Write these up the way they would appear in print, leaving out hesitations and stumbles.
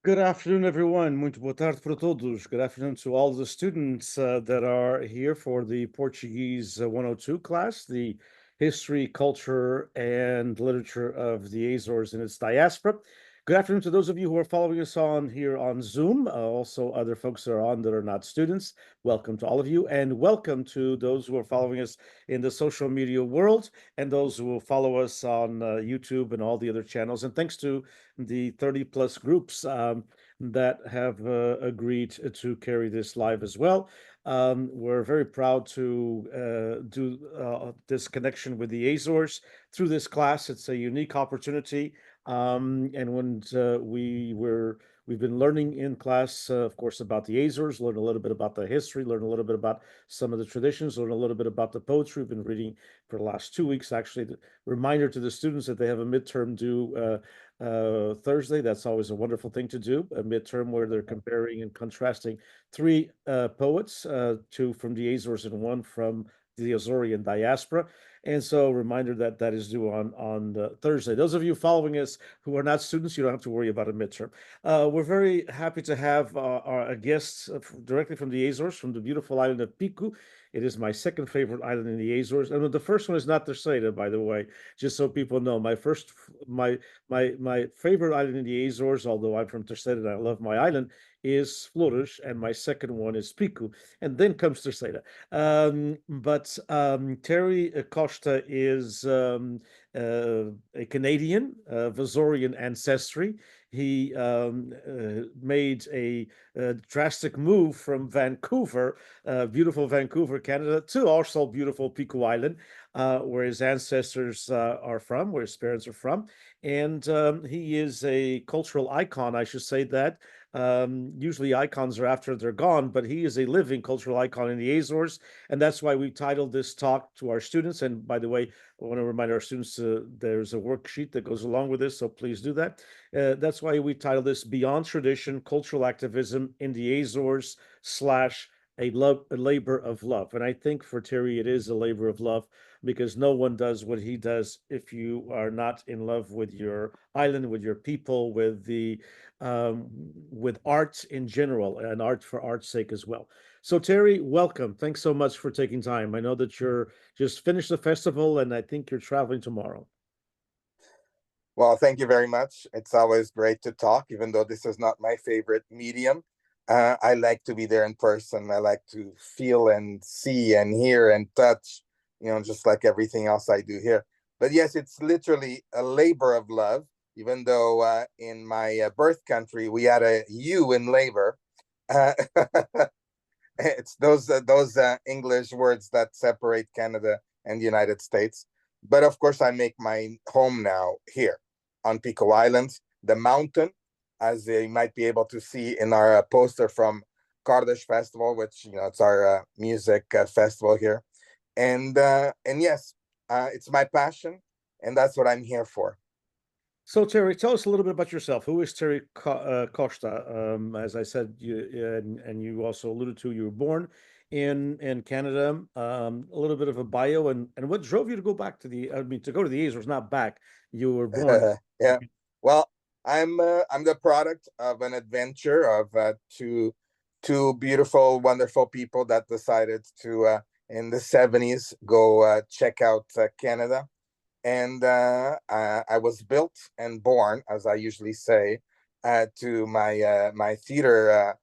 Good afternoon, everyone. Muito boa tarde para todos. Good afternoon to all the students that are here for the Portuguese 102 class, the History, Culture, and Literature of the Azores and its diaspora. Good afternoon to those of you who are following us on here on Zoom. Also, other folks that are on that are not students. Welcome to all of you, and welcome to those who are following us in the social media world and those who will follow us on YouTube and all the other channels. And thanks to the 30 plus groups that have agreed to carry this live as well. We're very proud to do this connection with the Azores through this class. It's a unique opportunity. And when we've been learning in class, of course, about the Azores, learn a little bit about the history, learn a little bit about some of the traditions, learn a little bit about the poetry. We've been reading for the last 2 weeks. Actually, the reminder to the students that they have a midterm due Thursday. That's always a wonderful thing to do, a midterm where they're comparing and contrasting three poets, two from the Azores and one from the Azorean diaspora. And so, reminder that that is due on Thursday. Those of you following us who are not students, you don't have to worry about a midterm. We're very happy to have our guests directly from the Azores, from the beautiful island of Pico. It is my second favorite island in the Azores, and the first one is not Terceira, by the way, just so people know. My favorite island in the Azores, although I'm from Terceira and I love my island, is Flores, and my second one is Pico, and then comes Terceira. But Terry Costa is a Canadian of Azorian ancestry. He made a drastic move from Vancouver, beautiful Vancouver, Canada, to also beautiful Pico Island, where his ancestors are from, where his parents are from. And he is a cultural icon, I should say that. Usually icons are after they're gone, but he is a living cultural icon in the Azores. And that's why we titled this talk to our students. And by the way, I want to remind our students there's a worksheet that goes along with this, so please do that. That's why we titled this Beyond Tradition, Cultural Activism in the Azores slash a labor of love. And I think for Terry, it is a labor of love because no one does what he does if you are not in love with your island, with your people, with art in general, and art for art's sake as well. So Terry, welcome. Thanks so much for taking time. I know that you're just finished the festival, and I think you're traveling tomorrow. Well, thank you very much. It's always great to talk, even though this is not my favorite medium. I like to be there in person. I like to feel and see and hear and touch, just like everything else I do here. But yes, it's literally a labor of love, even though in my birth country, we had a U in labor. Uh, it's those English words that separate Canada and the United States. But of course, I make my home now here on Pico Island, the mountain, as you might be able to see in our poster from Cardiff Festival, which it's our music festival here, and yes, it's my passion, and that's what I'm here for. So Terry, tell us a little bit about yourself. Who is Terry Costa? As I said, and you also alluded to, you were born in Canada. A little bit of a bio, and what drove you to go back to to go to the Azores, not back. You were born. Yeah. Well, I'm the product of an adventure of two beautiful, wonderful people that decided to in the '70s go check out Canada, and I was built and born, as I usually say, to my theater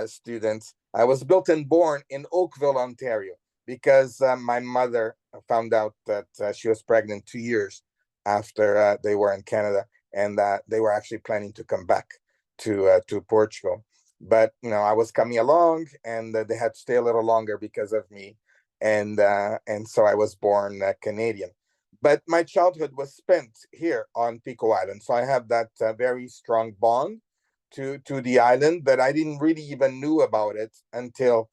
students. I was built and born in Oakville, Ontario, because my mother found out that she was pregnant 2 years after they were in Canada, and they were actually planning to come back to Portugal. But I was coming along, and they had to stay a little longer because of me, and so I was born Canadian. But my childhood was spent here on Pico Island, so I have that very strong bond to the island that I didn't really even knew about it until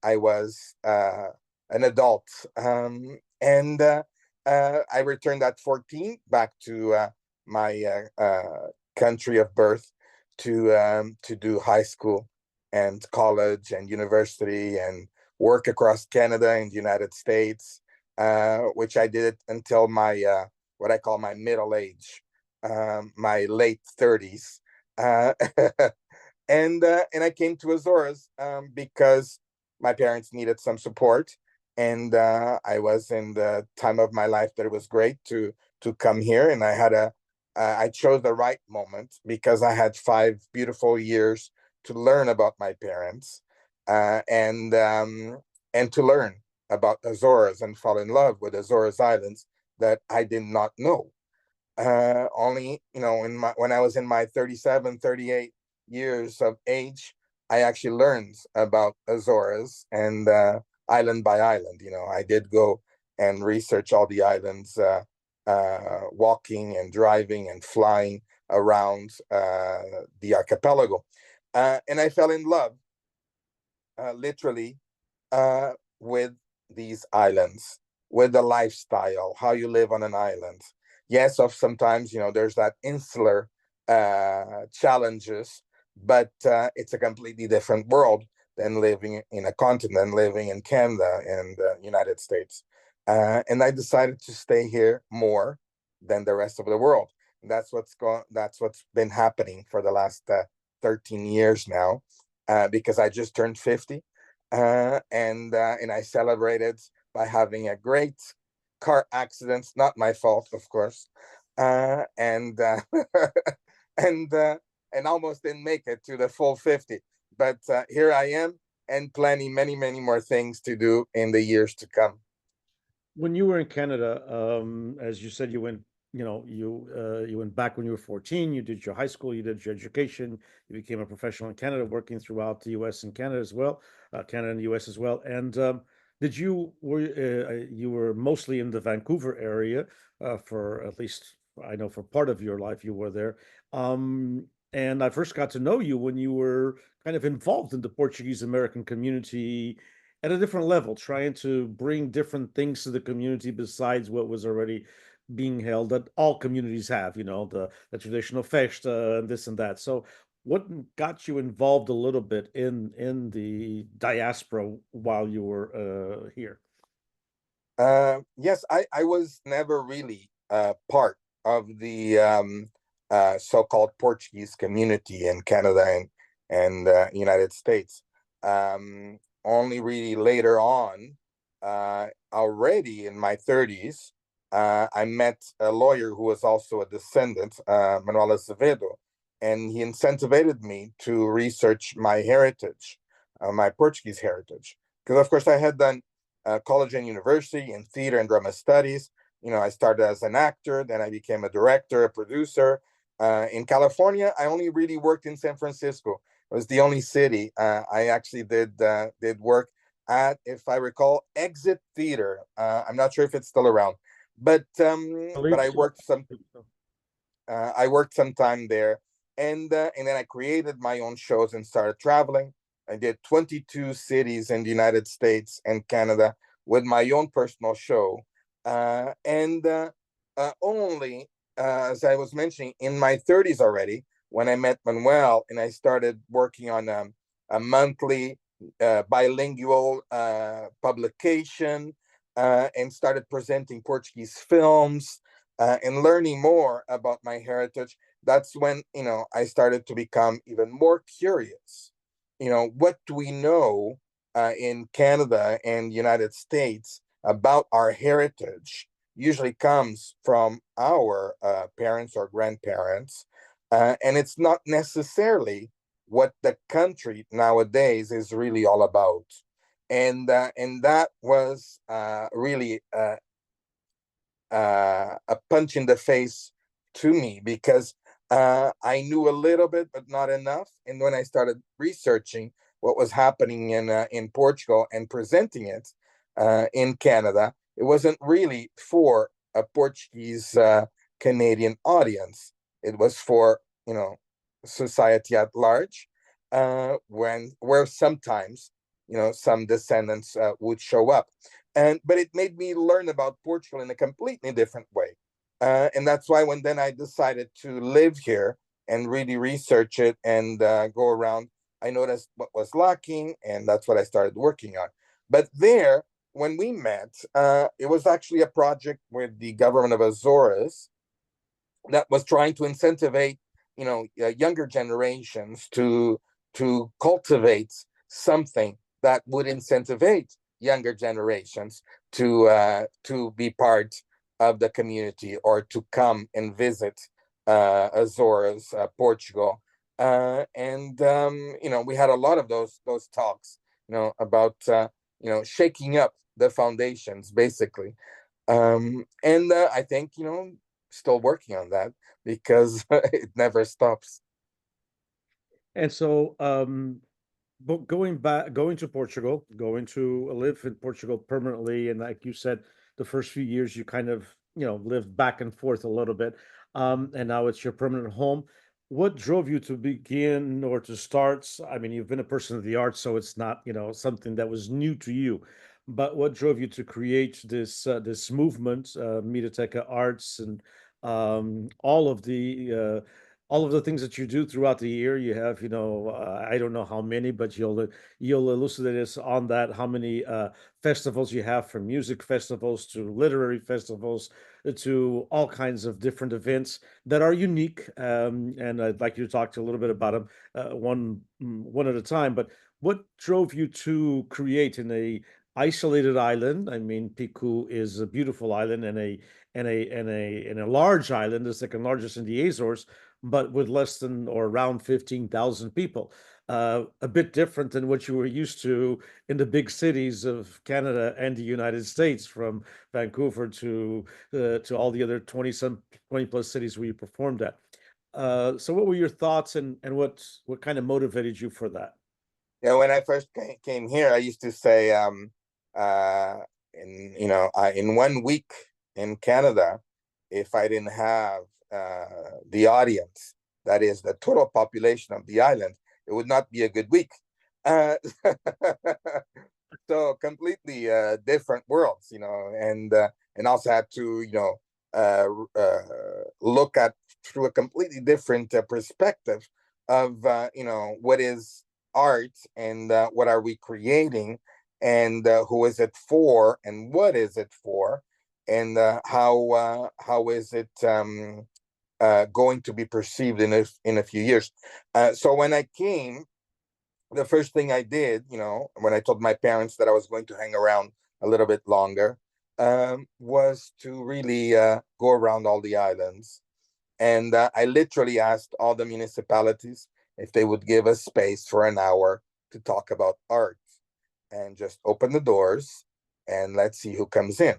I was an adult, and I returned at 14 back to my country of birth to do high school and college and university and work across Canada and the United States, which I did until my what I call my middle age, my late 30s. Uh, and I came to Azores because my parents needed some support, and I was in the time of my life that it was great to come here, and I chose the right moment because I had 5 beautiful years to learn about my parents, uh, and um, and to learn about Azores and fall in love with Azores Islands that I did not know. Only, in when I was in my 37, 38 years of age, I actually learned about Azores and island by island. I did go and research all the islands, walking and driving and flying around the archipelago. And I fell in love, literally, uh, with these islands, with the lifestyle, how you live on an island. Yes, of sometimes, there's that insular challenges, but it's a completely different world than living in a continent, living in Canada and the United States. And I decided to stay here more than the rest of the world. And that's what's been happening for the last 13 years now, because I just turned 50, and I celebrated by having a great car accident, not my fault, of course, and and and almost didn't make it to the full 50. But here I am, and many more things to do in the years to come. When you were in Canada, as you said, you went back when you were 14. You did your high school, you did your education, you became a professional in Canada, working throughout the U.S. and Canada as well, Canada and the U.S. as well. And did you were mostly in the Vancouver area for at least I know for part of your life you were there. And I first got to know you when you were kind of involved in the Portuguese American community at a different level, trying to bring different things to the community besides what was already being held that all communities have, the traditional festa and this and that. So what got you involved a little bit in the diaspora while you were here? Yes, I was never really part of the so-called Portuguese community in Canada and United States. Only really later on, already in my 30s, I met a lawyer who was also a descendant, Manuel Azevedo, and he incentivized me to research my heritage, my Portuguese heritage. Because, of course, I had done college and university in theater and drama studies. I started as an actor, then I became a director, a producer. In California, I only really worked in San Francisco. It was the only city I actually did work at, if I recall, Exit Theater. I'm not sure if it's still around, but Believe so. I worked some time there, and then I created my own shows and started traveling. I did 22 cities in the United States and Canada with my own personal show, and only as I was mentioning, in my 30s already, when I met Manuel and I started working on a monthly bilingual publication, and started presenting Portuguese films, and learning more about my heritage. That's when I started to become even more curious. What do we know in Canada and United States about our heritage? Usually comes from our parents or grandparents, and it's not necessarily what the country nowadays is really all about. And that was really a punch in the face to me, because I knew a little bit, but not enough. And when I started researching what was happening in Portugal and presenting it in Canada, it wasn't really for a Portuguese Canadian audience. It was for society at large, where sometimes some descendants would show up, but it made me learn about Portugal in a completely different way. And that's why when then I decided to live here and really research it and go around, I noticed what was lacking, and that's what I started working on. But there, when we met, it was actually a project with the government of Azores that was trying to incentivize, younger generations to cultivate something that would incentivize younger generations to be part of the community or to come and visit Azores, Portugal. We had a lot of those talks, about shaking up the foundations, basically. I think, still working on that because it never stops. And so, but going to Portugal, going to live in Portugal permanently, and like you said, the first few years you kind of, lived back and forth a little bit, and now it's your permanent home. What drove you to begin or to start? I mean, you've been a person of the arts, so it's not, something that was new to you. But what drove you to create this movement, Mediateca Arts, and all of the things that you do throughout the year? You have, I don't know how many, but you'll elucidate us on that. How many festivals you have, from music festivals to literary festivals to all kinds of different events that are unique. And I'd like you to talk to a little bit about them, one at a time. But what drove you to create in a isolated island? I mean, Piku is a beautiful island and a large island, the second largest in the Azores, but with less than or around 15,000 people. A bit different than what you were used to in the big cities of Canada and the United States, from Vancouver to all the other 20 plus cities where you performed at. So what were your thoughts, and what kind of motivated you for that? Yeah, when I first came here, I used to say, in 1 week in Canada, if I didn't have the audience, that is the total population of the island, it would not be a good week. Uh, so completely different worlds, and also had to, look at through a completely different perspective of, what is art, and what are we creating, and who is it for, and what is it for, and how is it going to be perceived in a few years. So when I came, the first thing I did, when I told my parents that I was going to hang around a little bit longer, was to really go around all the islands. And I literally asked all the municipalities if they would give us space for an hour to talk about art, and just open the doors and let's see who comes in.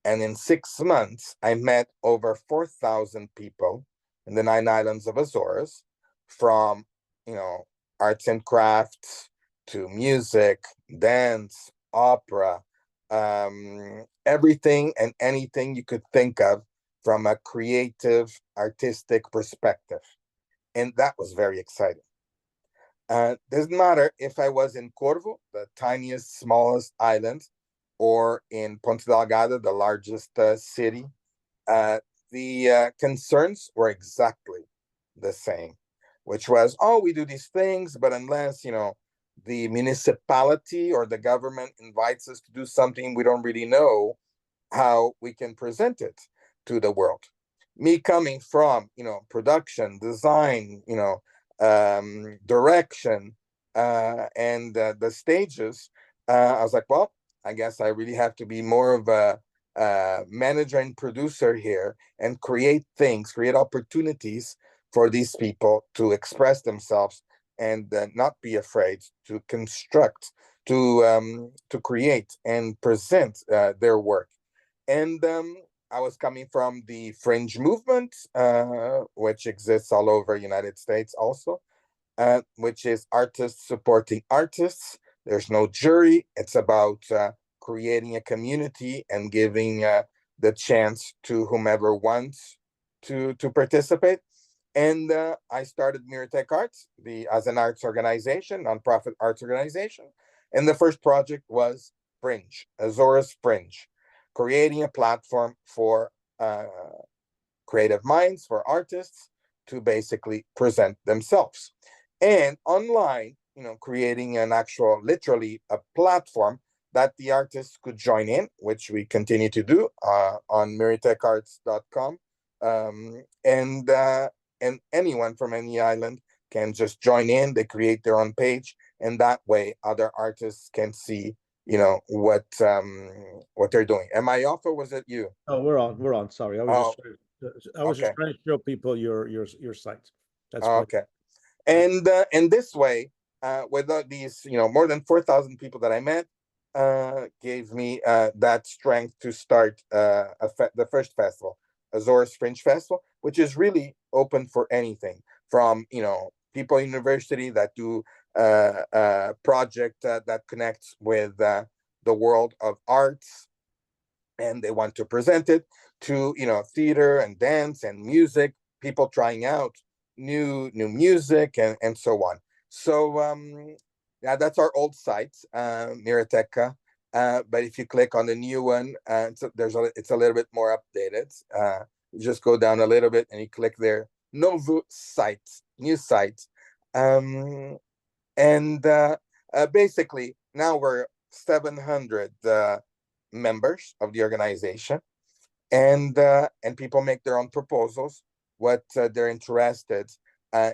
And in 6 months, I met over 4,000 people in the 9 islands of Azores, from, arts and crafts to music, dance, opera, everything and anything you could think of from a creative, artistic perspective. And that was very exciting. Doesn't matter if I was in Corvo, the tiniest, smallest island, or in Ponte Delgado, the largest city. The concerns were exactly the same, which was, oh, we do these things, but unless, the municipality or the government invites us to do something, we don't really know how we can present it to the world. Me coming from, production, design, direction, and the stages, I was like, well, I guess I really have to be more of a manager and producer here, and create things, create opportunities for these people to express themselves, and not be afraid to construct, to create and present their work. And I was coming from the fringe movement, which exists all over United States also, which is artists supporting artists. There's no jury. It's about creating a community and giving the chance to whomever wants to participate. And I started Mediateca Arts, as an arts organization, nonprofit arts organization. And the first project was Fringe, Azores Fringe, creating a platform for creative minds, for artists to basically present themselves. And online, creating an actual, literally a platform that the artists could join in, which we continue to do on mediatecarts.com. and anyone from any island can just join in. They create their own page, and that way other artists can see, what they're doing. Am I off, or was it you? Oh, we're on. Sorry, Oh, I was just okay. trying to show people your site. That's great. Okay. And this way, with these, more than 4,000 people that I met, gave me that strength to start the first festival, Azores Fringe Festival, which is really open for anything from, people in university that do a project that connects with the world of arts, and they want to present it, to theater and dance and music, people trying out new music, and so on. So yeah, that's our old site, Mirateca. But if you click on the new one, it's a little bit more updated. You just go down a little bit and you click there, Novo site, new site. And basically now we're 700 members of the organization, and people make their own proposals, what they're interested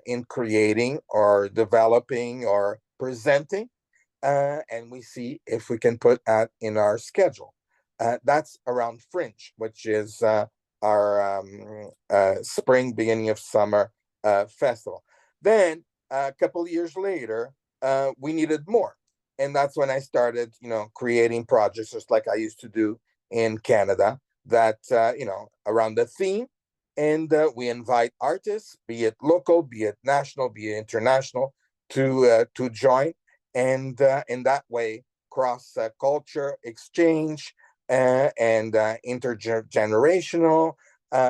in creating or developing or presenting, and we see if we can put that in our schedule. That's around Fringe, which is our spring, beginning of summer festival. Then a couple of years later, we needed more. And that's when I started, creating projects just like I used to do in Canada, that, around the theme. And we invite artists, be it local, be it national, be it international, to join. And in that way, cross culture exchange and intergenerational,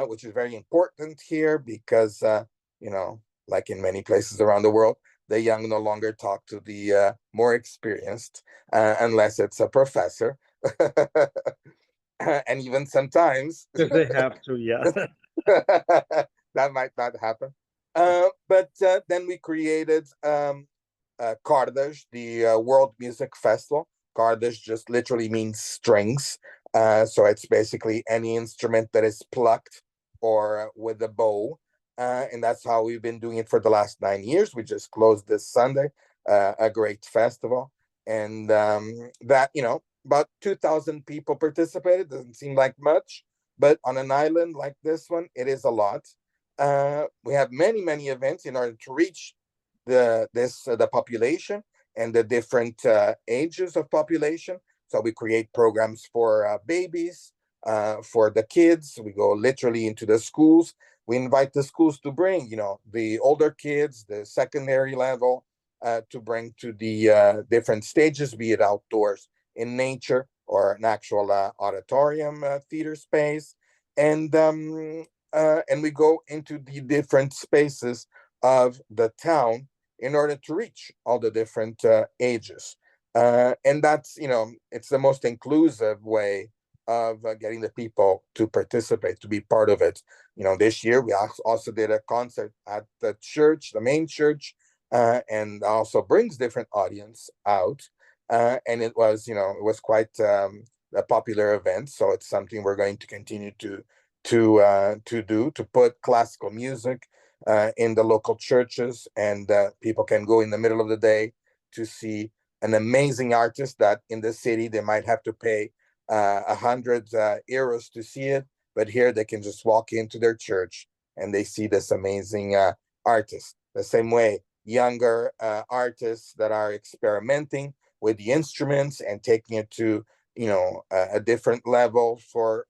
which is very important here because, like in many places around the world, the young no longer talk to the more experienced, unless it's a professor. And even sometimes Because they have to, yeah. that might not happen. But then we created Cardas, the World Music Festival. Cardas just literally means strings. So it's basically any instrument that is plucked or with a bow. And that's how we've been doing it for the last 9 years. We just closed this Sunday, a great festival. And that, about 2,000 people participated. Doesn't seem like much, but on an island like this one, it is a lot. We have many, many events in order to reach the population and the different ages of population. So we create programs for babies, for the kids. We go literally into the schools. We invite the schools to bring, the older kids, the secondary level, to bring to the different stages, be it outdoors in nature or an actual auditorium theater space. And we go into the different spaces of the town in order to reach all the different ages. And that's, it's the most inclusive way of getting the people to participate, to be part of it. This year we also did a concert at the church, the main church, and also brings different audience out. And it was, it was quite a popular event. So it's something we're going to continue to do, to put classical music in the local churches, and people can go in the middle of the day to see an amazing artist that in the city they might have to pay 100 euros to see it, but here they can just walk into their church and they see this amazing artist. The same way, younger artists that are experimenting with the instruments and taking it to a different level for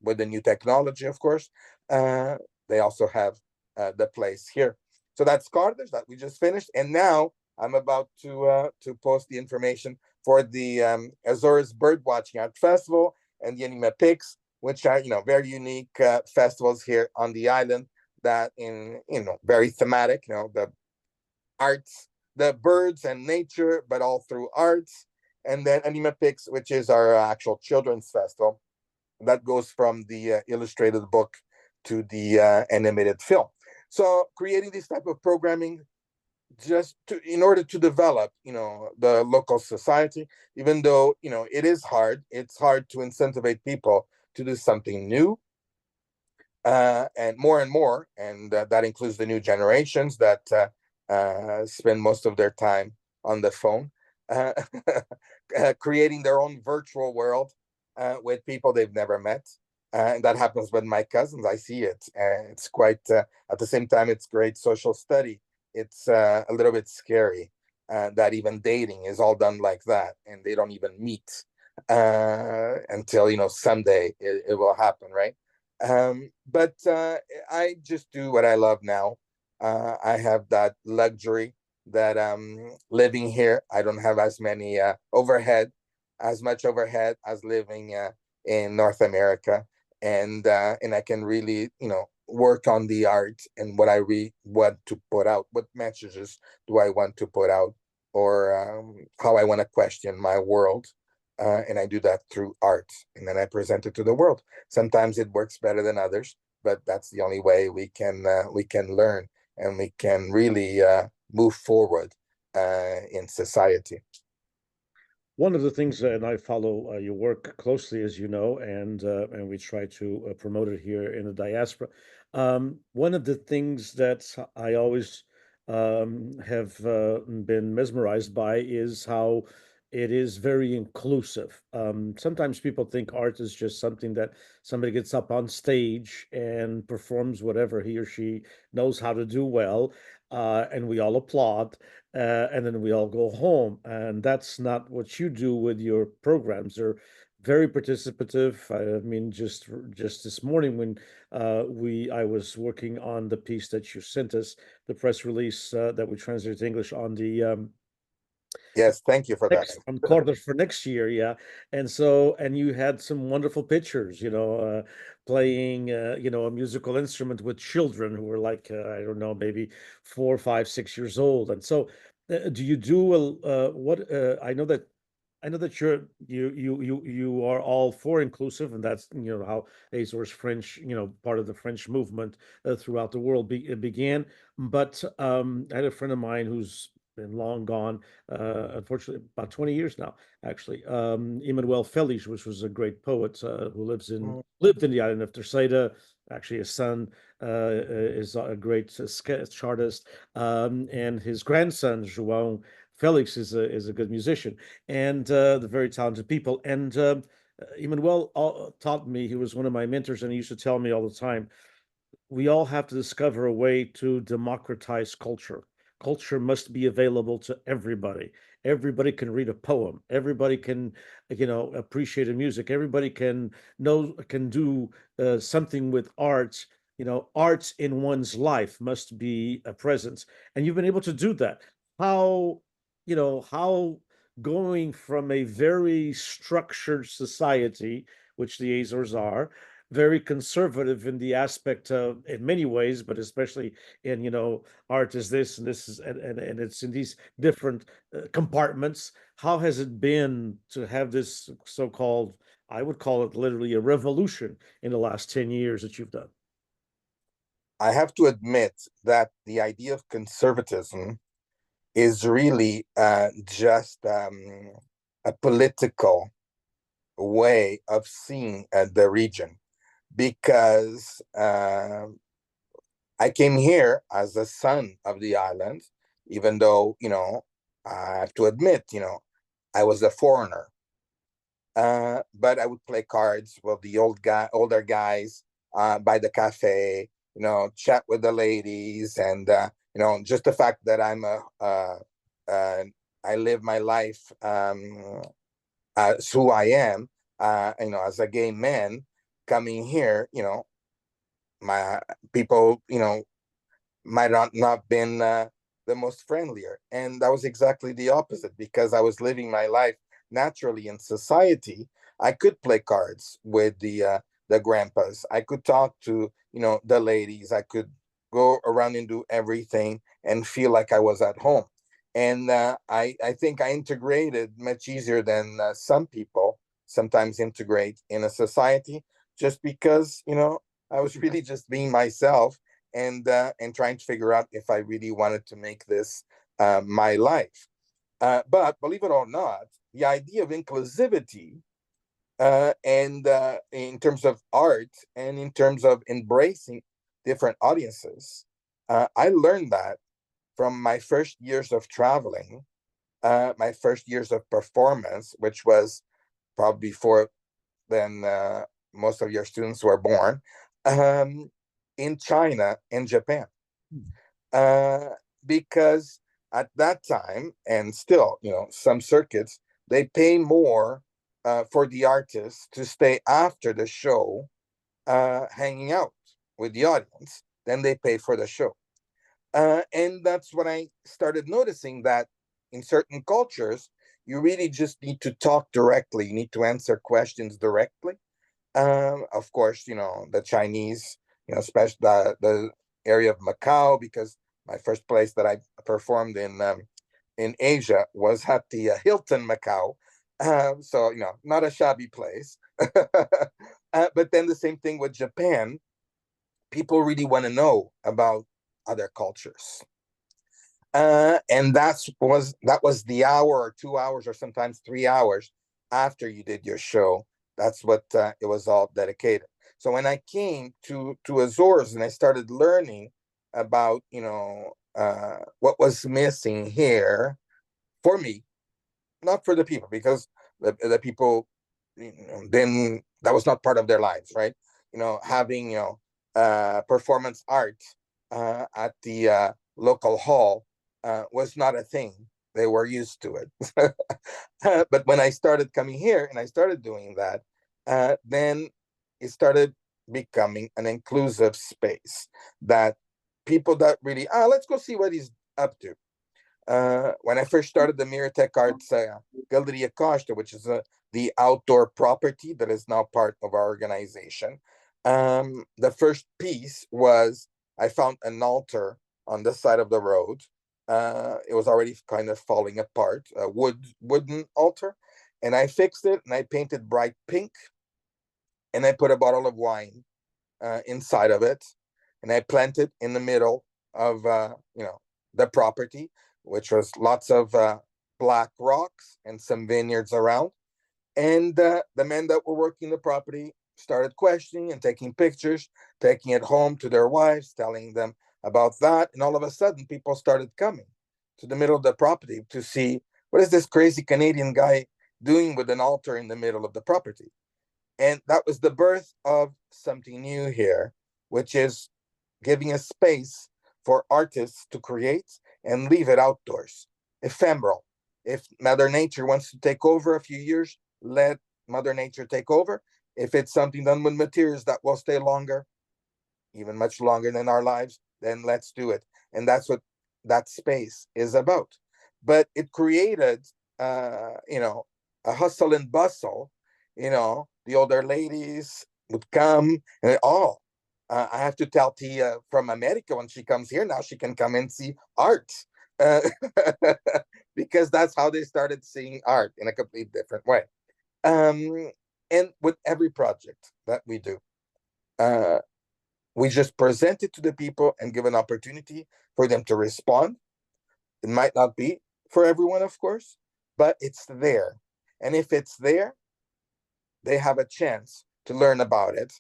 with the new technology, of course, they also have the place here. So that's Carthage that we just finished, and now I'm about to post the information for the Azores Bird Watching Art Festival and the Anima Pix, which are very unique festivals here on the island that in very thematic, the arts, the birds and nature, but all through arts. And then Anima Pix, which is our actual children's festival that goes from the illustrated book to the animated film. So creating this type of programming just in order to develop, the local society, even though, it is hard. It's hard to incentivize people to do something new. and more, and that includes the new generations that spend most of their time on the phone, uh, creating their own virtual world with people they've never met. And that happens with my cousins. I see it. It's quite, at the same time, it's great social study. It's a little bit scary that even dating is all done like that, and they don't even meet until, someday it will happen, right? But I just do what I love now. I have that luxury that living here, I don't have as many as much overhead as living in North America, and I can really, work on the art and what I want to put out. What messages do I want to put out, or how I want to question my world, and I do that through art, and then I present it to the world. Sometimes it works better than others, but that's the only way we can learn, and we can really move forward in society. One of the things, and I follow your work closely, as you know, and we try to promote it here in the diaspora. One of the things that I always have been mesmerized by is how it is very inclusive. Sometimes people think art is just something that somebody gets up on stage and performs whatever he or she knows how to do well, and we all applaud, and then we all go home. And that's not what you do with your programs. They're very participative. I mean, just this morning when I was working on the piece that you sent us, the press release that we translated to English on the Yes, thank you for that. next on quarters for next year, yeah. And you had some wonderful pictures, playing a musical instrument with children who were like I don't know, maybe 4, 5, 6 years old. And so do you do what I know that you are all for inclusive, and that's how Azores French, part of the French movement throughout the world began. But I had a friend of mine who's been long gone, unfortunately, about 20 years now, actually. Emmanuel Felix, which was a great poet who lived in the island of Terceira. Actually, his son is a great sketch artist, and his grandson João Felix is a good musician, and the very talented people. And Emmanuel taught me. He was one of my mentors, and he used to tell me all the time, we all have to discover a way to democratize culture. Culture must be available to everybody. Everybody can read a poem. Everybody can, appreciate a music. Everybody can do something with arts. Arts in one's life must be a presence, and you've been able to do that. How, how going from a very structured society, which the Azores are, very conservative in the aspect of, in many ways, but especially in, art is this and this is, and it's in these different compartments. How has it been to have this so-called, I would call it literally a revolution in the last 10 years that you've done? I have to admit that the idea of conservatism is really just a political way of seeing the region, because I came here as a son of the island, even though, I have to admit, I was a foreigner. But I would play cards with the older guys by the cafe, chat with the ladies, and just the fact that I live my life as who I am, as a gay man coming here, my people, might not been the most friendlier, and that was exactly the opposite, because I was living my life naturally in society. I could play cards with the grandpas. I could talk to the ladies. I could go around and do everything and feel like I was at home. And I think I integrated much easier than some people sometimes integrate in a society, just because I was really just being myself, and trying to figure out if I really wanted to make this my life. But believe it or not, the idea of inclusivity and in terms of art and in terms of embracing different audiences. I learned that from my first years of traveling, my first years of performance, which was probably before then most of your students were born, in China and Japan. Uh, because at that time, and still, some circuits, they pay more for the artists to stay after the show, hanging out with the audience than they pay for the show. And that's when I started noticing that in certain cultures, you really just need to talk directly. You need to answer questions directly. Of course, the Chinese, especially the area of Macau, because my first place that I performed in Asia was at the Hilton Macau. So, not a shabby place. But then the same thing with Japan. People really want to know about other cultures. And that was the hour or 2 hours or sometimes 3 hours after you did your show. That's what it was all dedicated. So when I came to Azores and I started learning about what was missing here for me, not for the people, because the people then that was not part of their lives, right? Having performance art at the local hall was not a thing. They were used to it. But when I started coming here and I started doing that, then it started becoming an inclusive space that people that really, let's go see what he's up to. When I first started the Miratech Arts Galeria Costa, which is the outdoor property that is now part of our organization, the first piece was I found an altar on the side of the road. It was already kind of falling apart, a wooden altar, and I fixed it and I painted bright pink, and I put a bottle of wine inside of it, and I planted in the middle of the property, which was lots of black rocks and some vineyards around. And the men that were working the property started questioning and taking pictures, taking it home to their wives, telling them about that. And all of a sudden, people started coming to the middle of the property to see what is this crazy Canadian guy doing with an altar in the middle of the property. And that was the birth of something new here, which is giving a space for artists to create and leave it outdoors, ephemeral. If Mother Nature wants to take over a few years, let Mother Nature take over. If it's something done with materials that will stay longer, even much longer than our lives, then let's do it. And that's what that space is about. But it created, a hustle and bustle. The older ladies would come and I have to tell Tia from America when she comes here, now she can come and see art. Because that's how they started seeing art in a completely different way. And with every project that we do, we just present it to the people and give an opportunity for them to respond. It might not be for everyone, of course, but it's there. And if it's there, they have a chance to learn about it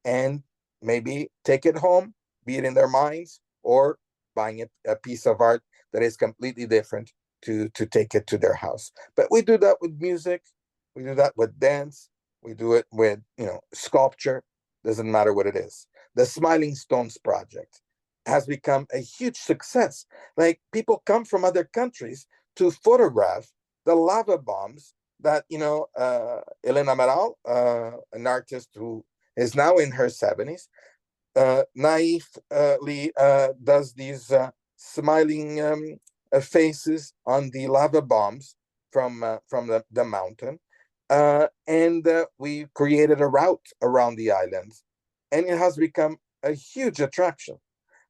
and maybe take it home, be it in their minds, or buying a piece of art that is completely different to take it to their house. But we do that with music, we do that with dance, we do it with sculpture. Doesn't matter what it is. The Smiling Stones project has become a huge success. Like, people come from other countries to photograph the lava bombs that Elena Amaral, an artist who is now in her 70s, naively does these smiling faces on the lava bombs from the mountain. And we created a route around the islands, and it has become a huge attraction.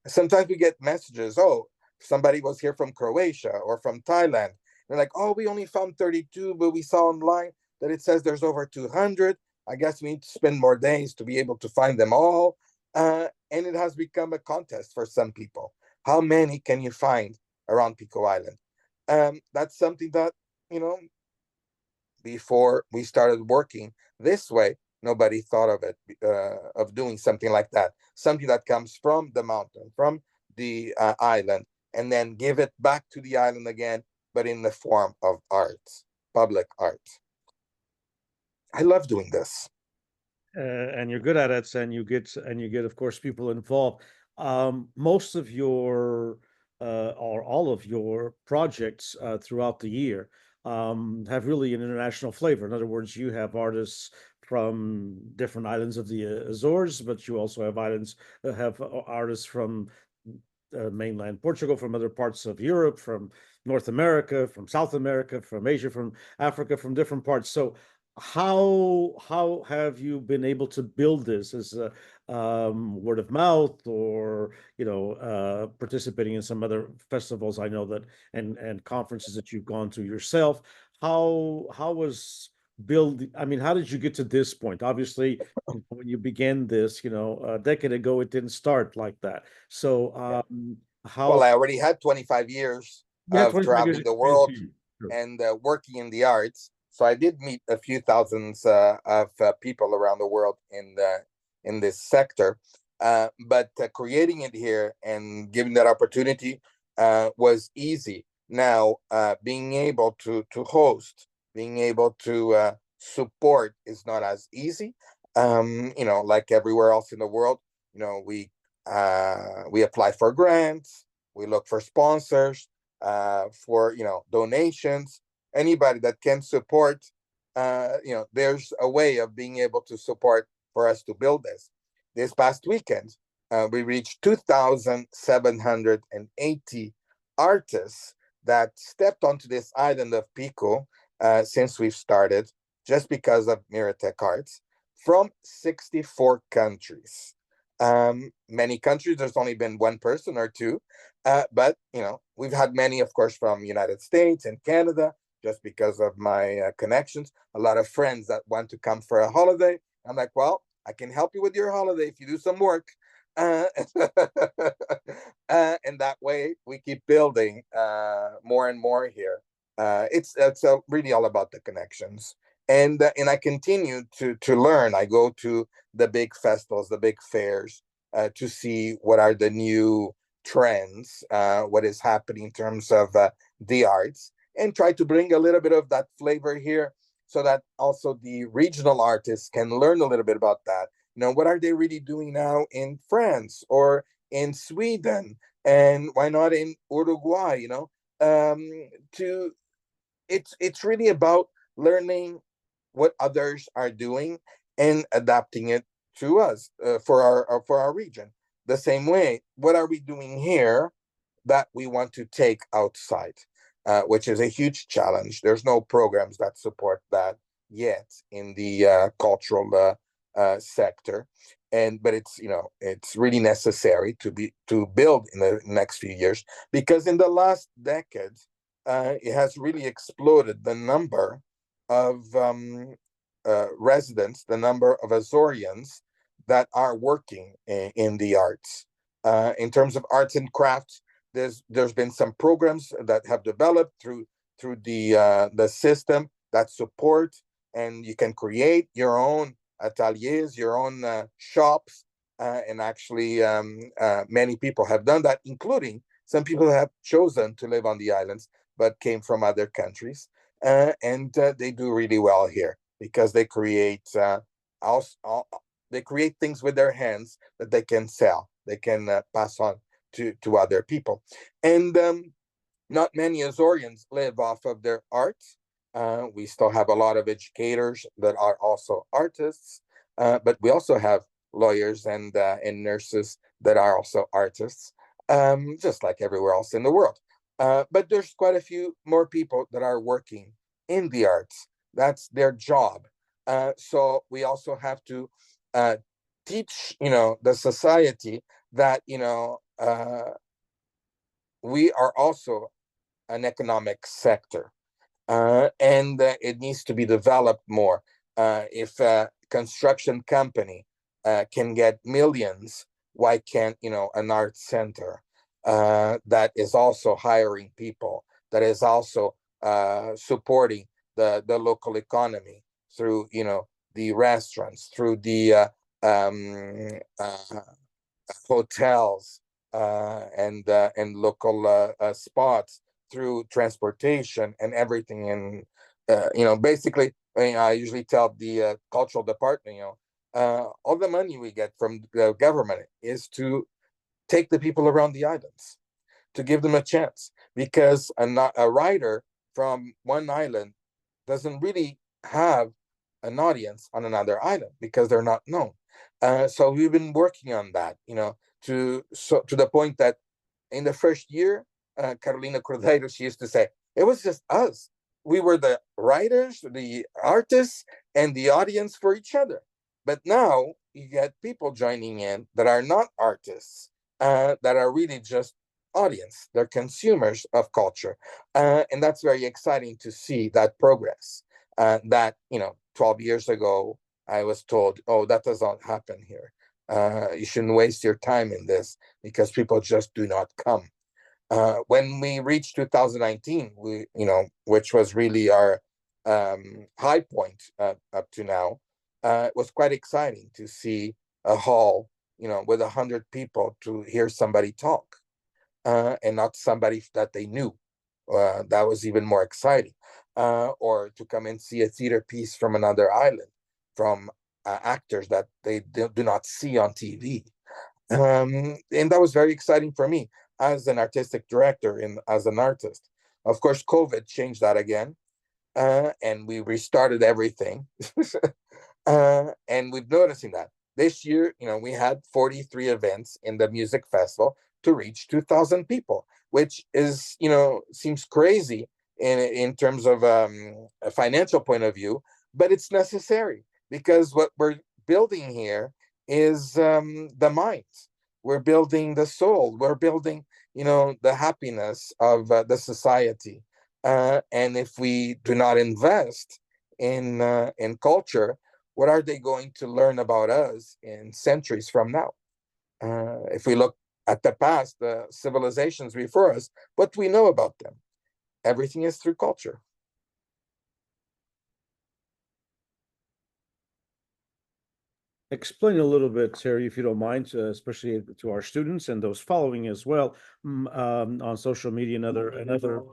Sometimes we get messages, somebody was here from Croatia or from Thailand. They're like, we only found 32, but we saw online that it says there's over 200. I guess we need to spend more days to be able to find them all. And it has become a contest for some people. How many can you find around Pico Island? That's something that, before we started working this way, nobody thought of it, of doing something like that, something that comes from the mountain, from the island, and then give it back to the island again, but in the form of art, public art. I love doing this. And you're good at it, and you get, of course, people involved. Most of your or all of your projects throughout the year have really an international flavor. In other words, you have artists from different islands of the Azores, but you also have artists from mainland Portugal, from other parts of Europe, from North America, from South America, from Asia, from Africa, from different parts. So how have you been able to build this? As a word of mouth, or participating in some other festivals I know that, and conferences that you've gone to yourself? How was build I mean, how did you get to this point? Obviously, when you began this, a decade ago, it didn't start like that. So how Well, I already had 25 years you had of 25 years traveling the experience world here. Sure. and working in the arts. So I did meet a few thousands of people around the world in this sector. But creating it here and giving that opportunity was easy. Now, being able to host, being able to support is not as easy. Like everywhere else in the world, we apply for grants, we look for sponsors, for donations, anybody that can support. There's a way of being able to support for us to build this. This past weekend, we reached 2,780 artists that stepped onto this island of Pico since we've started, just because of Miratech Arts, from 64 countries. Many countries, there's only been one person or two, but we've had many, of course, from United States and Canada, just because of my connections. A lot of friends that want to come for a holiday. I'm like, well, I can help you with your holiday if you do some work. And that way we keep building more and more here. It's really all about the connections. And I continue to learn. I go to the big festivals, the big fairs, to see what are the new trends, what is happening in terms of the arts, and try to bring a little bit of that flavor here, so that also the regional artists can learn a little bit about that. What are they really doing now in France or in Sweden, and why not in Uruguay? It's really about learning what others are doing and adapting it to us, for our region. The same way, what are we doing here that we want to take outside, which is a huge challenge. There's no programs that support that yet in the cultural sector, but it's really necessary to build in the next few years, because in the last decade, it has really exploded the number of residents, the number of Azorians that are working in the arts. In terms of arts and crafts, there's been some programs that have developed through the system that support, and you can create your own ateliers, your own shops, and actually many people have done that, including some people have chosen to live on the islands but came from other countries, and they do really well here, because they create things with their hands that they can sell, they can pass on to other people. And not many Azorians live off of their art. We still have a lot of educators that are also artists, but we also have lawyers and nurses that are also artists, just like everywhere else in the world. But there's quite a few more people that are working in the arts. That's their job. So we also have to teach, the society that, we are also an economic sector, and it needs to be developed more. If a construction company can get millions, why can't, an art center that is also hiring people, that is also supporting the local economy through, the restaurants, through the hotels, and local spots, through transportation and everything. And basically, I usually tell the cultural department, all the money we get from the government is to take the people around the islands, to give them a chance, because a writer from one island doesn't really have an audience on another island because they're not known. So we've been working on that, to the point that in the first year, Carolina Cordeiro, she used to say, it was just us. We were the writers, the artists, and the audience for each other. But now you get people joining in that are not artists, that are really just audience. They're consumers of culture. And that's very exciting to see that progress. That, 12 years ago, I was told, oh, that does not happen here. You shouldn't waste your time in this because people just do not come. When we reached 2019, which was really our high point up to now, it was quite exciting to see a hall, with 100 people, to hear somebody talk, and not somebody that they knew. That was even more exciting. Or to come and see a theater piece from another island, from actors that they do not see on TV. And that was very exciting for me as an artistic director and as an artist. Of course, COVID changed that again, and we restarted everything. And we've noticing that this year, we had 43 events in the music festival to reach 2,000 people, which is, seems crazy in terms of a financial point of view, but it's necessary because what we're building here is the mind. We're building the soul. We're building, the happiness of the society. And if we do not invest in culture, what are they going to learn about us in centuries from now? If we look at the past, the civilizations before us, what do we know about them? Everything is through culture. Explain a little bit, Terry, if you don't mind, especially to our students and those following as well, on social media and other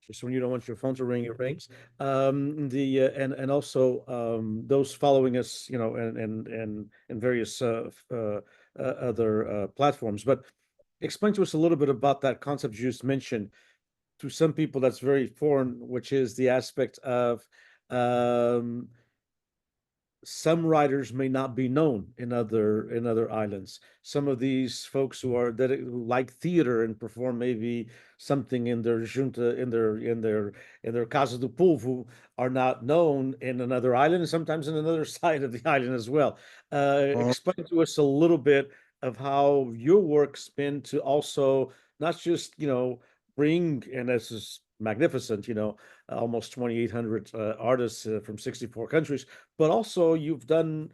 just when you don't want your phone to ring, it rings. And also those following us, and various other platforms. But explain to us a little bit about that concept you just mentioned. To some people, that's very foreign, which is the aspect of some writers may not be known in other islands. Some of these folks who like theater and perform maybe something in their junta, in their Casa do Povo, are not known in another island, and sometimes in another side of the island as well. Explain to us a little bit of how your work's been to also not just bring, and this is magnificent, almost 2,800 artists from 64 countries, but also you've done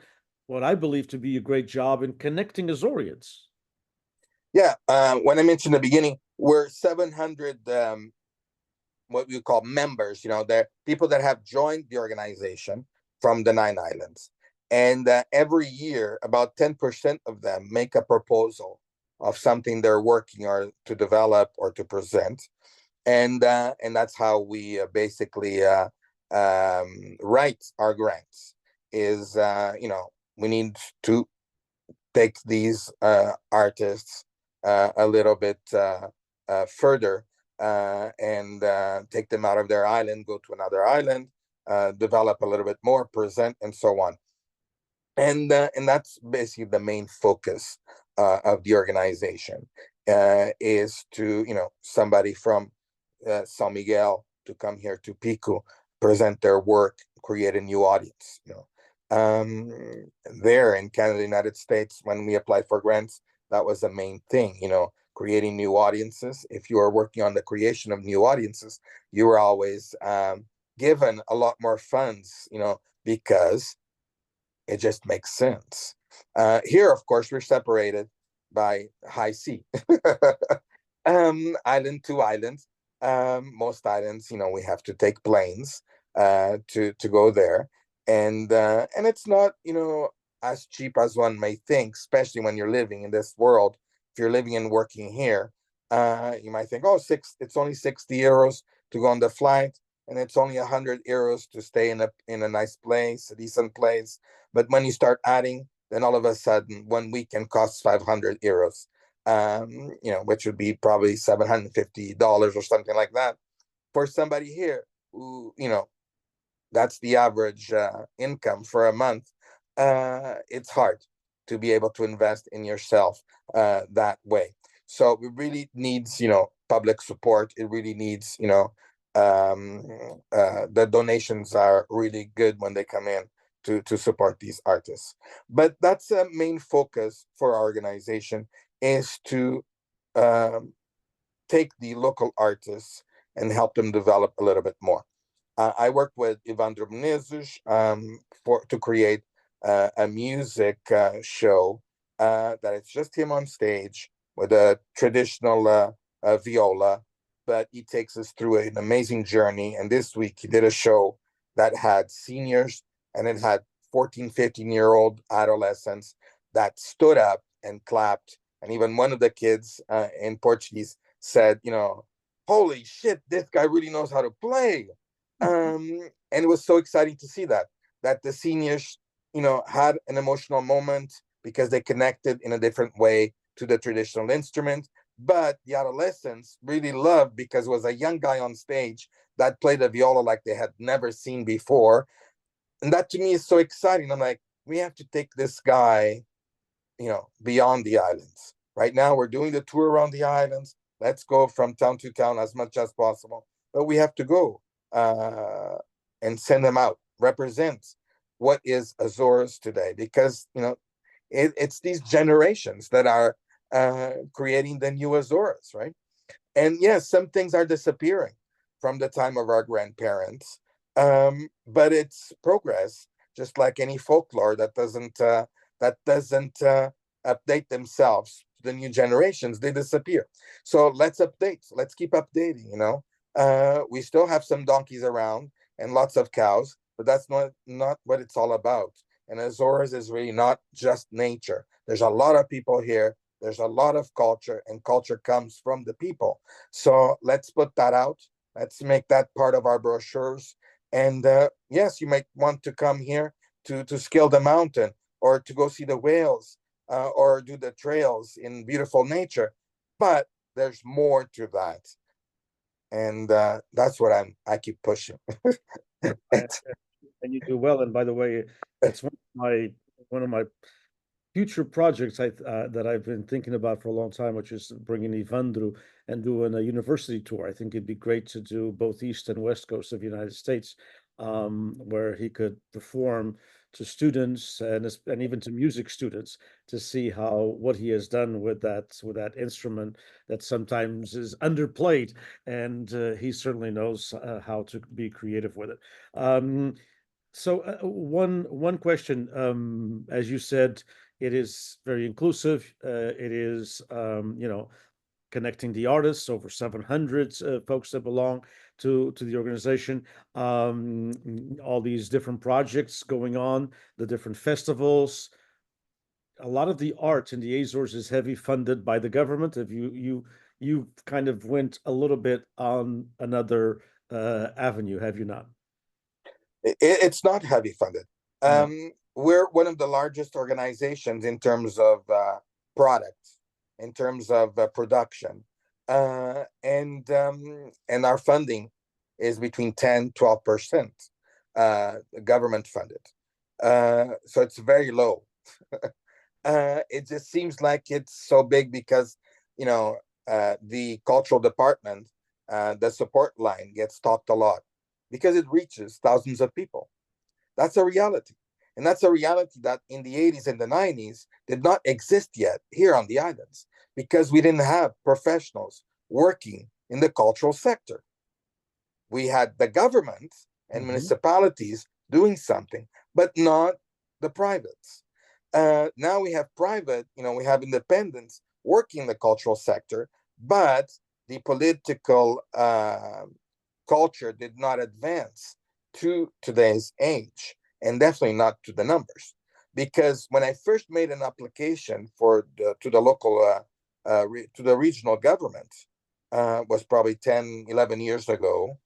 what I believe to be a great job in connecting Azorians. Yeah, when I mentioned in the beginning, we're 700 what we call members. They're people that have joined the organization from the 9 islands. And every year, about 10% of them make a proposal of something they're working or to develop or to present. And that's how we basically write our grants. Is we need to take these artists a little bit further, and take them out of their island, go to another island, develop a little bit more, present, and so on. And that's basically the main focus of the organization, is to somebody from San Miguel to come here to Pico, present their work, create a new audience. There in Canada, United States, when we applied for grants, that was the main thing, creating new audiences. If you are working on the creation of new audiences, you are always given a lot more funds, because it just makes sense. Here, of course, we're separated by high sea. Island to island, Most islands, we have to take planes to go there, and it's not, as cheap as one may think, especially when you're living in this world. If you're living and working here, you might think, oh, it's only 60 euros to go on the flight, and it's only 100 euros to stay in a nice place, a decent place. But when you start adding, then all of a sudden 1 weekend costs 500 euros, which would be probably $750 or something like that for somebody here who, that's the average income for a month. It's hard to be able to invest in yourself that way. So it really needs, public support. It really needs, the donations are really good when they come in to support these artists. But that's a main focus for our organization, is to take the local artists and help them develop a little bit more. I worked with Evandro Menezes to create a music show that it's just him on stage with a traditional viola, but he takes us through an amazing journey. And this week he did a show that had seniors, and it had 14, 15-year-old adolescents that stood up and clapped. And even one of the kids in Portuguese said, holy shit, this guy really knows how to play. And it was so exciting to see that the seniors, had an emotional moment because they connected in a different way to the traditional instrument. But the adolescents really loved, because it was a young guy on stage that played the viola like they had never seen before. And that to me is so exciting. I'm like, we have to take this guy, beyond the islands. Right now, we're doing the tour around the islands. Let's go from town to town as much as possible. But we have to go and send them out, represent what is Azores today, because, it's these generations that are creating the new Azores, right? And yes, some things are disappearing from the time of our grandparents, but it's progress, just like any folklore that doesn't update themselves to the new generations. They disappear. So let's update. Let's keep updating. We still have some donkeys around and lots of cows, but that's not what it's all about. And Azores is really not just nature. There's a lot of people here. There's a lot of culture, and culture comes from the people. So let's put that out. Let's make that part of our brochures. And yes, you might want to come here to scale the mountain, or to go see the whales, or do the trails in beautiful nature. But there's more to that. And that's what I keep pushing. And you do well. And by the way, it's one of my future projects that I've been thinking about for a long time, which is bringing Ivandro and doing a university tour. I think it'd be great to do both East and West Coast of the United States, where he could perform to students and even to music students, to see what he has done with that instrument that sometimes is underplayed, and he certainly knows how to be creative with it. So one question, as you said, it is very inclusive. It is, connecting the artists, over 700 folks that belong to the organization. All these different projects going on, the different festivals. A lot of the art in the Azores is heavy funded by the government. If you kind of went a little bit on another avenue, have you not? It's not heavy funded. No. We're one of the largest organizations in terms of products, in terms of production, and our funding is between 10-12% government funded. So it's very low. It just seems like it's so big because the cultural department, the support line gets talked a lot, because it reaches thousands of people. That's a reality. And that's a reality that in the 80s and the 90s did not exist yet here on the islands, because we didn't have professionals working in the cultural sector. We had the government and municipalities doing something, but not the privates. Now we have private, we have independents working in the cultural sector, but the political culture did not advance to today's age, and definitely not to the numbers. Because when I first made an application to the local to the regional government, was probably 10, 11 years ago,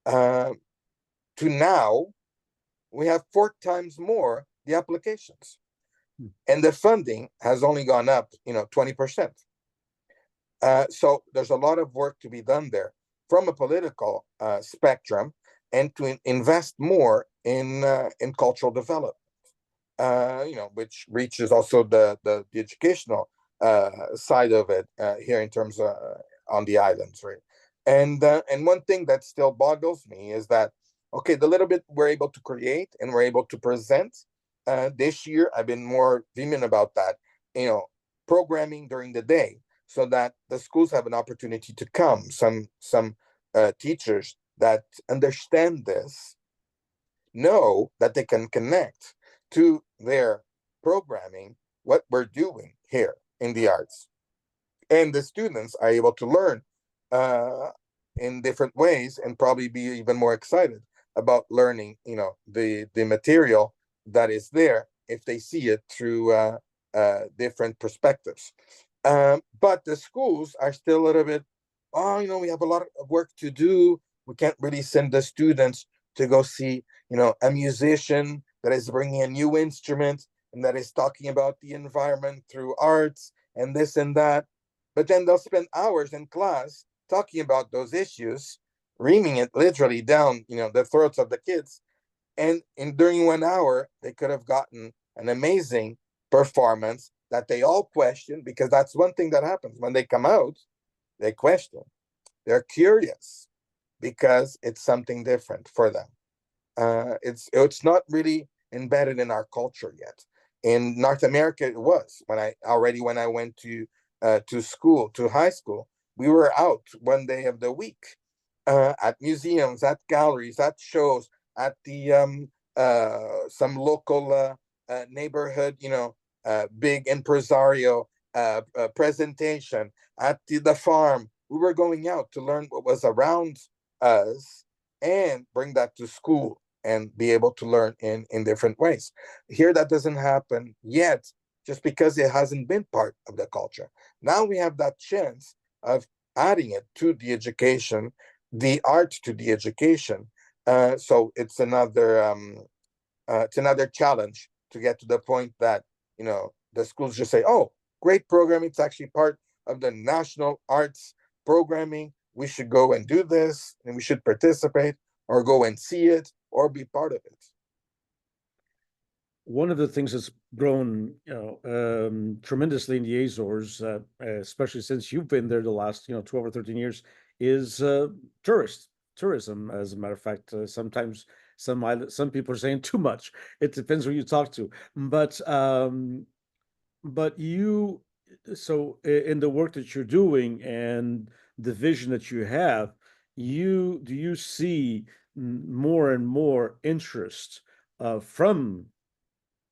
to now, we have 4 times more the applications, and the funding has only gone up, 20%. So there's a lot of work to be done there from a political spectrum, and to invest more in cultural development, which reaches also the educational side of it here in terms of on the islands, right? And one thing that still boggles me is that, okay, the little bit we're able to create and we're able to present this year, I've been more vehement about that, programming during the day, so that the schools have an opportunity to come. Some teachers that understand this know that they can connect to their programming what we're doing here in the arts, and the students are able to learn in different ways, and probably be even more excited about learning, the material that is there, if they see it through different perspectives. But the schools are still a little bit, we have a lot of work to do. We can't really send the students to go see, a musician that is bringing a new instrument and that is talking about the environment through arts and this and that. But then they'll spend hours in class talking about those issues, reaming it literally down, the throats of the kids. And during 1 hour, they could have gotten an amazing performance that they all question, because that's one thing that happens when they come out. They question, they're curious, because it's something different for them. It's not really embedded in our culture yet. In North America, it was. When I went to school, to high school, we were out one day of the week at museums, at galleries, at shows, at the some local neighborhood, big impresario presentation at the farm. We were going out to learn what was around us and bring that to school and be able to learn in different ways. Here, that doesn't happen yet, just because it hasn't been part of the culture. Now we have that chance of adding it to the education, the art to the education. So it's another challenge to get to the point that, the schools just say, oh, great program, it's actually part of the national arts programming. We should go and do this, and we should participate, or go and see it, or be part of it. One of the things that's grown, tremendously in the Azores, especially since you've been there the last, 12 or 13 years, is tourism. As a matter of fact, sometimes some people are saying too much. It depends who you talk to. But in the work that you're doing and the vision that you have, do you see more and more interest from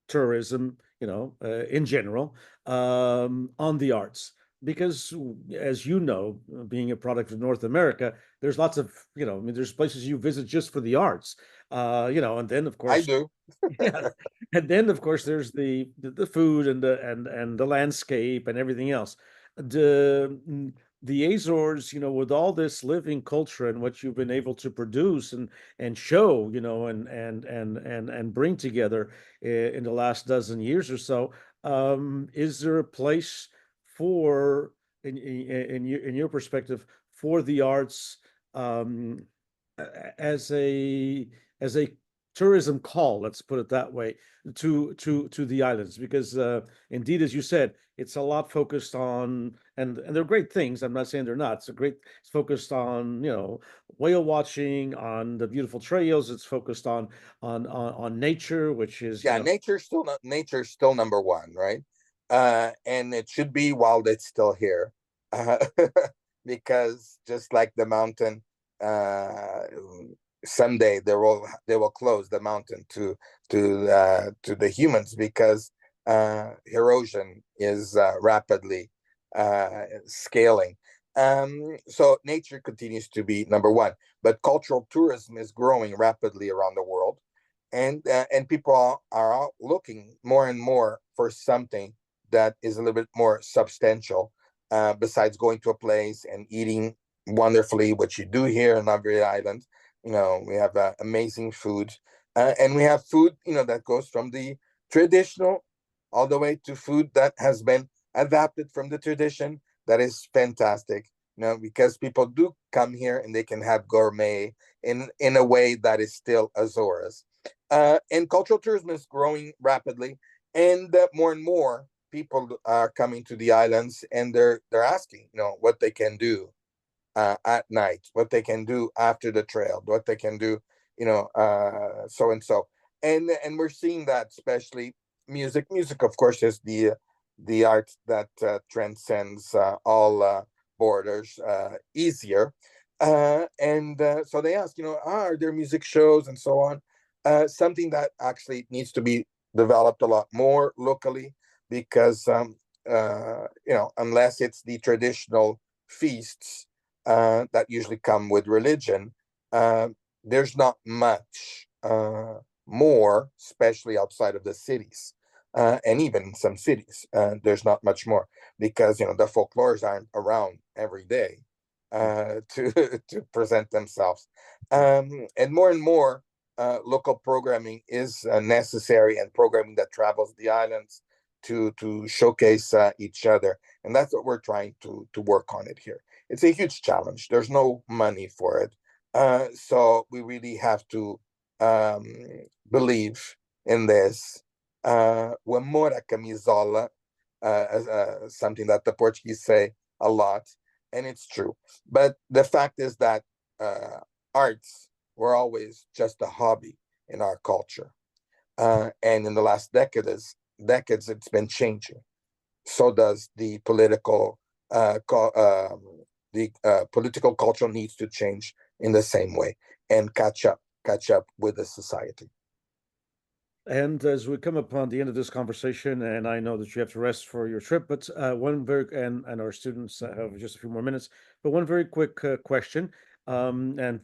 tourism, in general, on the arts? Because, as you know, being a product of North America, there's lots of, there's places you visit just for the arts, and then of I course, do. yeah, and then of course there's the food and the landscape and everything else. The Azores, with all this living culture and what you've been able to produce and show, and bring together in the last dozen years or so, is there a place for, in your perspective, for the arts, as a tourism call, let's put it that way, to the islands? Because indeed, as you said, it's a lot focused on, and they're great things. I'm not saying they're not. It's focused on, whale watching, on the beautiful trails. It's focused on nature, which is, Yeah, nature's still number one, right? And it should be while it's still here, because just like the mountain, someday they will close the mountain to the humans, because erosion is rapidly scaling. So nature continues to be number one, but cultural tourism is growing rapidly around the world, and people are looking more and more for something that is a little bit more substantial, besides going to a place and eating wonderfully, which you do here on every island. We have amazing food, and we have food, that goes from the traditional all the way to food that has been adapted from the tradition. That is fantastic, because people do come here and they can have gourmet in a way that is still Azores. And cultural tourism is growing rapidly, and more and more people are coming to the islands, and they're asking, what they can do at night, what they can do after the trail, what they can do, so and so. And we're seeing that, especially music. Music, of course, is the art that transcends all borders easier. And so they ask, are there music shows and so on? Something that actually needs to be developed a lot more locally, because unless it's the traditional feasts that usually come with religion, there's not much more, especially outside of the cities. And even in some cities, there's not much more, because the folklores aren't around every day to present themselves. And more local programming is necessary, and programming that travels the islands to showcase each other. And that's what we're trying to work on it here. It's a huge challenge. There's no money for it. So we really have to believe in this. O amor à camisola, something that the Portuguese say a lot, and it's true. But the fact is that arts were always just a hobby in our culture. And in the last decades, it's been changing. So does the political political culture needs to change in the same way, and catch up with the society. And as we come upon the end of this conversation, and I know that you have to rest for your trip, but and our students have just a few more minutes, but one very quick question. And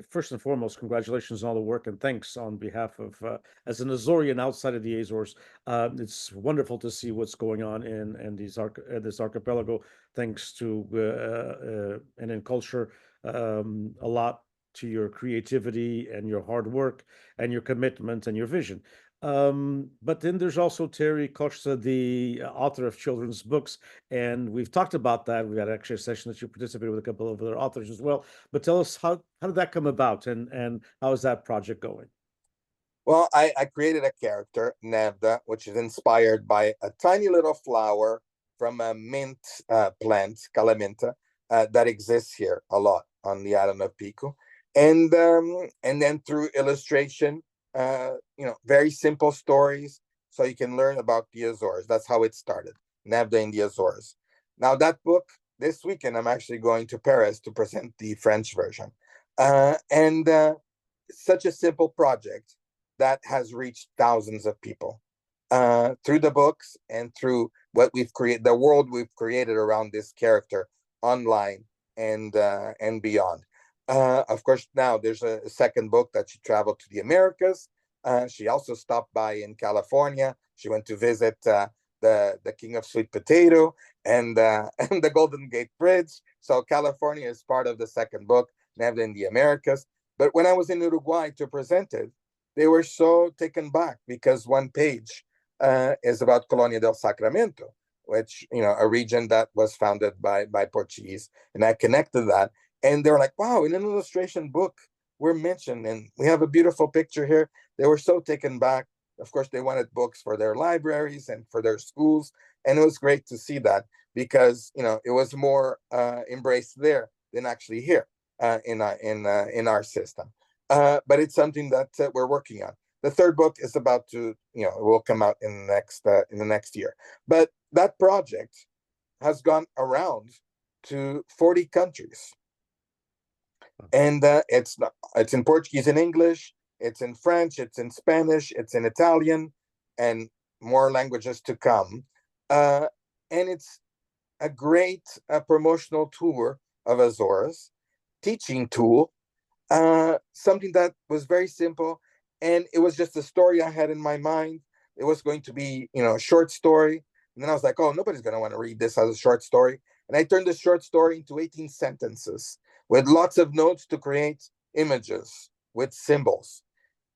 first and foremost, congratulations on all the work, and thanks on behalf of, as an Azorean outside of the Azores. It's wonderful to see what's going on in this archipelago, thanks to and in culture, a lot to your creativity and your hard work and your commitment and your vision. But then there's also Terry Costa, the author of children's books, and we've talked about that. We had actually a session that you participated with a couple of other authors as well. But tell us, how did that come about, and how is that project going? Well, I created a character, Nevda, which is inspired by a tiny little flower from a mint plant, Calaminta, that exists here a lot on the island of Pico. And then through illustration, very simple stories, so you can learn about the Azores. That's how it started, Nevda in the Azores. Now that book, this weekend, I'm actually going to Paris to present the French version. And such a simple project that has reached thousands of people through the books and through what we've created, the world we've created around this character online and beyond. Of course, now there's a second book that she traveled to the Americas. She also stopped by in California. She went to visit the King of Sweet Potato and and the Golden Gate Bridge. So California is part of the second book, Nevda in the Americas. But when I was in Uruguay to present it, they were so taken back, because one page is about Colonia del Sacramento, which, a region that was founded by Portuguese, and I connected that, and they were like, "Wow, in an illustration book, we're mentioned, and we have a beautiful picture here." They were so taken back. Of course, they wanted books for their libraries and for their schools, and it was great to see that, because it was more embraced there than actually here in our system. But it's something that we're working on. The third book is about to, it will come out in the next year. But that project has gone around to 40 countries, and it's in Portuguese and English, it's in French, it's in Spanish, it's in Italian, and more languages to come. And it's a great promotional tour of Azores, teaching tool, something that was very simple. And it was just a story I had in my mind. It was going to be, a short story. And then I was like, oh, nobody's going to want to read this as a short story. And I turned the short story into 18 sentences with lots of notes to create images with symbols.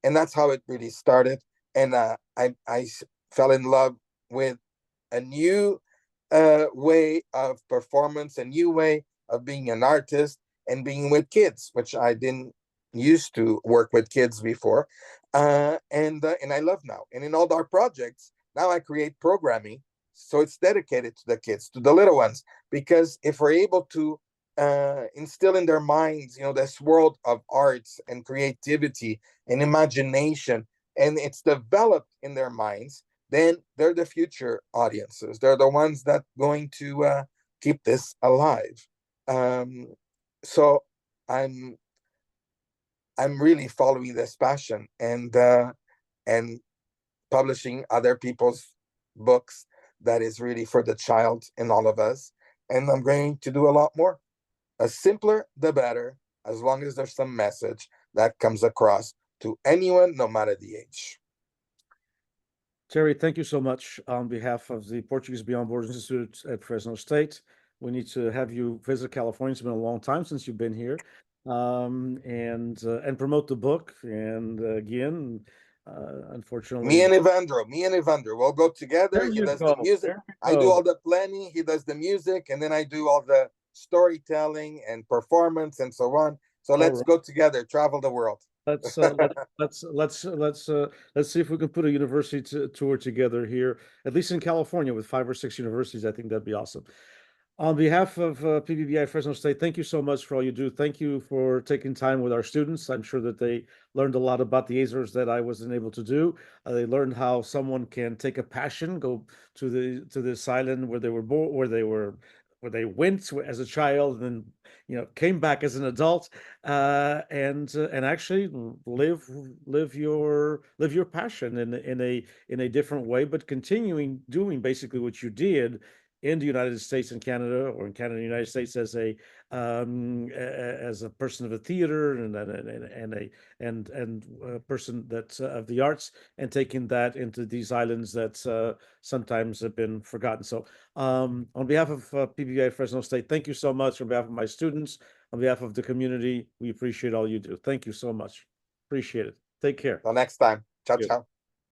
And that's how it really started. And I fell in love with a new way of performance, a new way of being an artist and being with kids, which I didn't used to work with kids before. And I love now. And in all our projects, now I create programming. So it's dedicated to the kids, to the little ones, because if we're able to instill in their minds, this world of arts and creativity and imagination, and it's developed in their minds, then they're the future audiences. They're the ones that going to keep this alive. So I'm really following this passion and publishing other people's books that is really for the child in all of us. And I'm going to do a lot more. The simpler, the better, as long as there's some message that comes across to anyone, no matter the age. Terry, thank you so much on behalf of the Portuguese Beyond Borders Institute at Fresno State. We need to have you visit California. It's been a long time since you've been here, and promote the book. And again, unfortunately, me and Evandro, we'll go together. He does the music. I do all the planning. He does the music, and then I do all the storytelling and performance and so on. So let's go together, travel the world. Let's see if we can put a university tour together here, at least in California, with 5 or 6 universities. I think that'd be awesome. On behalf of PBBI-Fresno State, thank you so much for all you do. Thank you for taking time with our students. I'm sure that they learned a lot about the Azores that I wasn't able to do. They learned how someone can take a passion, go to this island where they were born, where they went as a child, and then came back as an adult, and actually live your passion in a different way, but continuing doing basically what you did in the United States and Canada, or in Canada and the United States, as a person of a theater and a person that of the arts, and taking that into these islands that sometimes have been forgotten. So on behalf of PBBI Fresno State, thank you so much. On behalf of my students, on behalf of the community, we appreciate all you do. Thank you so much. Appreciate it. Take care. Till next time. Ciao, ciao.